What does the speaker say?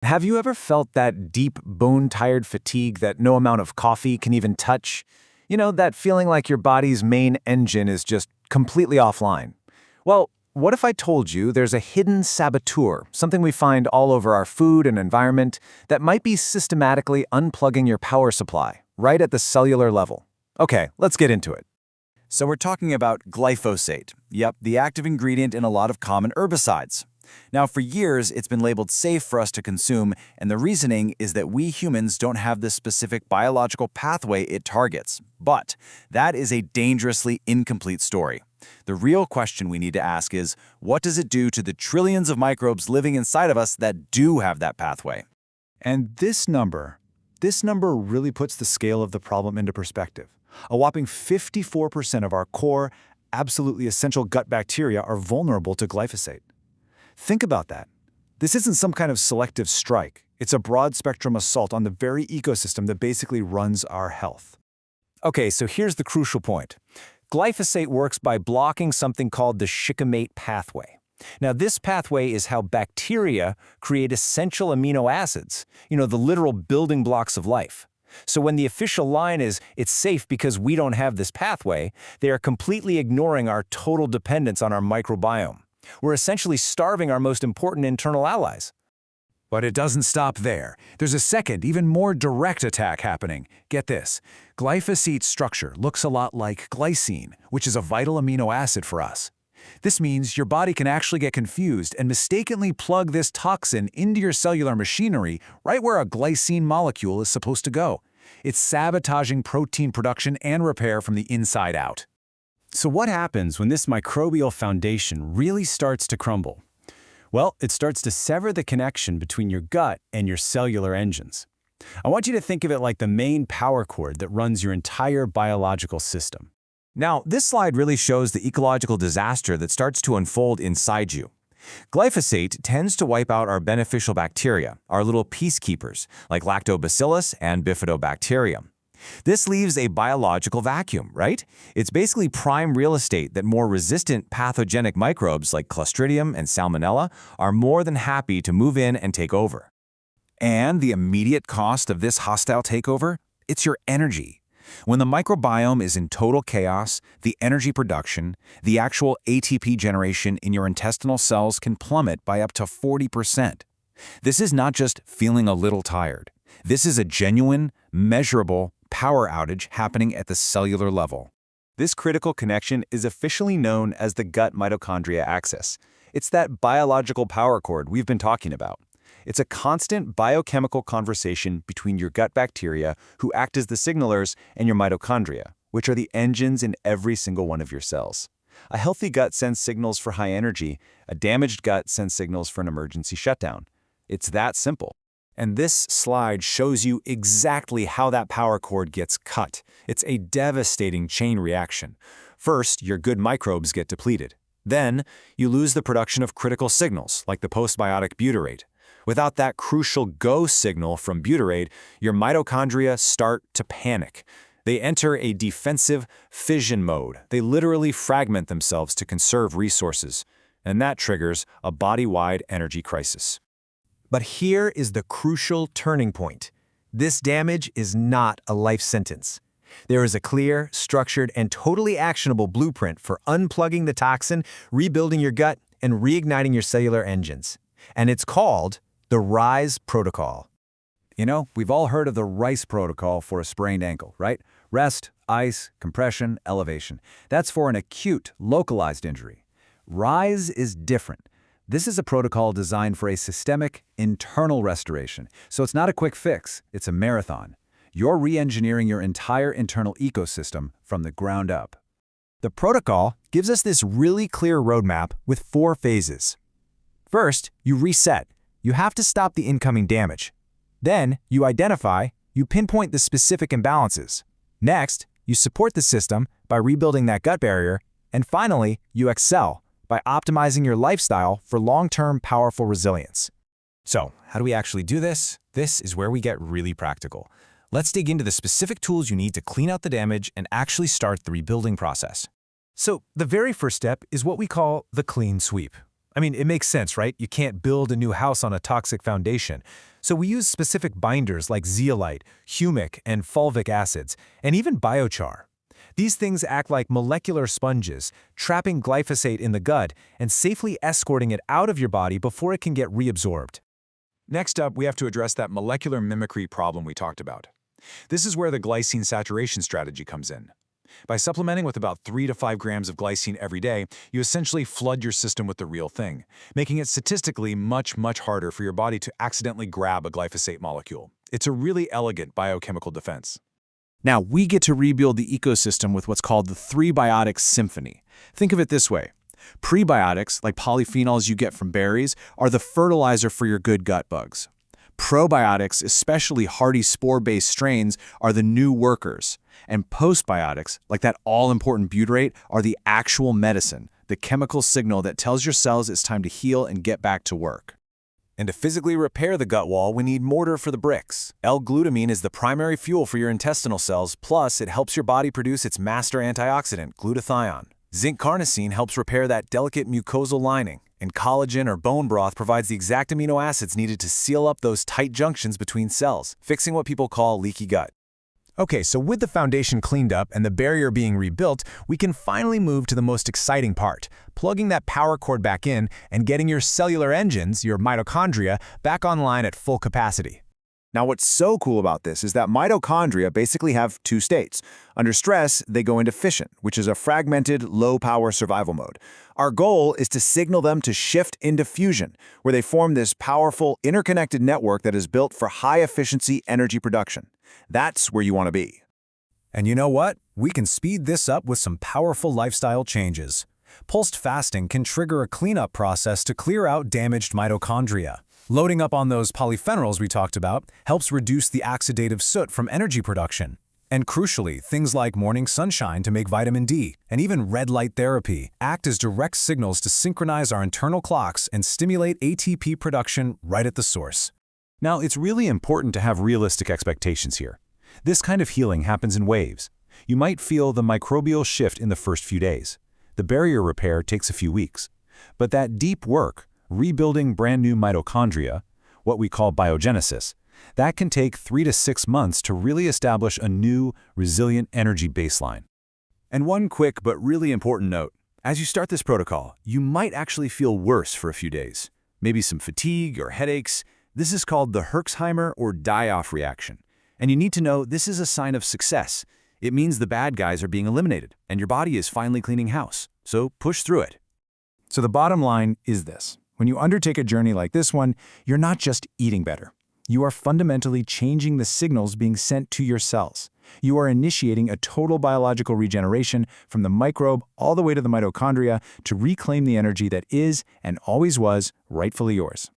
Have you ever felt that deep, bone-tired fatigue that no amount of coffee can even touch? You know, that feeling like your body's main engine is just completely offline. Well, what if I told you there's a hidden saboteur, something we find all over our food and environment, that might be systematically unplugging your power supply, right at the cellular level? Okay, let's get into it. So we're talking about glyphosate. Yep, the active ingredient in a lot of common herbicides. Now, for years, it's been labeled safe for us to consume, and the reasoning is that we humans don't have the specific biological pathway it targets. But that is a dangerously incomplete story. The real question we need to ask is, what does it do to the trillions of microbes living inside of us that do have that pathway? And this number really puts the scale of the problem into perspective. A whopping 54% of our core, absolutely essential gut bacteria are vulnerable to glyphosate. Think about that. This isn't some kind of selective strike. It's a broad-spectrum assault on the very ecosystem that basically runs our health. Okay, so here's the crucial point. Glyphosate works by blocking something called the shikimate pathway. Now, this pathway is how bacteria create essential amino acids, the literal building blocks of life. So when the official line is, it's safe because we don't have this pathway, they are completely ignoring our total dependence on our microbiome. We're essentially starving our most important internal allies. But it doesn't stop there. There's a second, even more direct attack happening. Get this. Glyphosate's structure looks a lot like glycine, which is a vital amino acid for us. This means your body can actually get confused and mistakenly plug this toxin into your cellular machinery right where a glycine molecule is supposed to go. It's sabotaging protein production and repair from the inside out. So what happens when this microbial foundation really starts to crumble? Well, it starts to sever the connection between your gut and your cellular engines. I want you to think of it like the main power cord that runs your entire biological system. Now, this slide really shows the ecological disaster that starts to unfold inside you. Glyphosate tends to wipe out our beneficial bacteria, our little peacekeepers, like lactobacillus and bifidobacterium. This leaves a biological vacuum, right? It's basically prime real estate that more resistant pathogenic microbes like Clostridium and Salmonella are more than happy to move in and take over. And the immediate cost of this hostile takeover? It's your energy. When the microbiome is in total chaos, the energy production, the actual ATP generation in your intestinal cells can plummet by up to 40%. This is not just feeling a little tired. This is a genuine, measurable power outage happening at the cellular level. This critical connection is officially known as the gut mitochondria axis. It's that biological power cord we've been talking about. It's a constant biochemical conversation between your gut bacteria, who act as the signalers, and your mitochondria, which are the engines in every single one of your cells. A healthy gut sends signals for high energy. A damaged gut sends signals for an emergency shutdown. It's that simple. And this slide shows you exactly how that power cord gets cut. It's a devastating chain reaction. First, your good microbes get depleted. Then, you lose the production of critical signals, like the postbiotic butyrate. Without that crucial go signal from butyrate, your mitochondria start to panic. They enter a defensive fission mode. They literally fragment themselves to conserve resources. And that triggers a body-wide energy crisis. But here is the crucial turning point. This damage is not a life sentence. There is a clear, structured, and totally actionable blueprint for unplugging the toxin, rebuilding your gut, and reigniting your cellular engines. And it's called the RISE protocol. We've all heard of the RICE protocol for a sprained ankle, right? Rest, ice, compression, elevation. That's for an acute, localized injury. RISE is different. This is a protocol designed for a systemic, internal restoration. So it's not a quick fix, it's a marathon. You're re-engineering your entire internal ecosystem from the ground up. The protocol gives us this really clear roadmap with 4 phases. First, you reset. You have to stop the incoming damage. Then, you identify, you pinpoint the specific imbalances. Next, you support the system by rebuilding that gut barrier. And finally, you excel by optimizing your lifestyle for long-term powerful resilience. So, how do we actually do this? This is where we get really practical. Let's dig into the specific tools you need to clean out the damage and actually start the rebuilding process. So, the very first step is what we call the clean sweep. I mean, it makes sense, right? You can't build a new house on a toxic foundation. So we use specific binders like zeolite, humic, and fulvic acids, and even biochar. These things act like molecular sponges, trapping glyphosate in the gut and safely escorting it out of your body before it can get reabsorbed. Next up, we have to address that molecular mimicry problem we talked about. This is where the glycine saturation strategy comes in. By supplementing with about 3 to 5 grams of glycine every day, you essentially flood your system with the real thing, making it statistically much harder for your body to accidentally grab a glyphosate molecule. It's a really elegant biochemical defense. Now, we get to rebuild the ecosystem with what's called the 3-biotic symphony. Think of it this way. Prebiotics, like polyphenols you get from berries, are the fertilizer for your good gut bugs. Probiotics, especially hardy spore-based strains, are the new workers. And postbiotics, like that all-important butyrate, are the actual medicine, the chemical signal that tells your cells it's time to heal and get back to work. And to physically repair the gut wall, we need mortar for the bricks. L-glutamine is the primary fuel for your intestinal cells, plus it helps your body produce its master antioxidant, glutathione. Zinc carnosine helps repair that delicate mucosal lining, and collagen or bone broth provides the exact amino acids needed to seal up those tight junctions between cells, fixing what people call leaky gut. Okay, so with the foundation cleaned up and the barrier being rebuilt, we can finally move to the most exciting part, plugging that power cord back in and getting your cellular engines, your mitochondria, back online at full capacity. Now, what's so cool about this is that mitochondria basically have two states. Under stress, they go into fission, which is a fragmented, low-power survival mode. Our goal is to signal them to shift into fusion, where they form this powerful, interconnected network that is built for high-efficiency energy production. That's where you want to be. And you know what? We can speed this up with some powerful lifestyle changes. Pulsed fasting can trigger a cleanup process to clear out damaged mitochondria. Loading up on those polyphenols we talked about helps reduce the oxidative soot from energy production. And crucially, things like morning sunshine to make vitamin D and even red light therapy act as direct signals to synchronize our internal clocks and stimulate ATP production right at the source. Now, it's really important to have realistic expectations here. This kind of healing happens in waves. You might feel the microbial shift in the first few days. The barrier repair takes a few weeks. But that deep work, rebuilding brand new mitochondria, what we call biogenesis, that can take 3 to 6 months to really establish a new, resilient energy baseline. And one quick but really important note. As you start this protocol, you might actually feel worse for a few days. Maybe some fatigue or headaches. This is called the Herxheimer or die-off reaction. And you need to know this is a sign of success. It means the bad guys are being eliminated, and your body is finally cleaning house. So push through it. So the bottom line is this. When you undertake a journey like this one, you're not just eating better. You are fundamentally changing the signals being sent to your cells. You are initiating a total biological regeneration from the microbe all the way to the mitochondria to reclaim the energy that is and always was rightfully yours.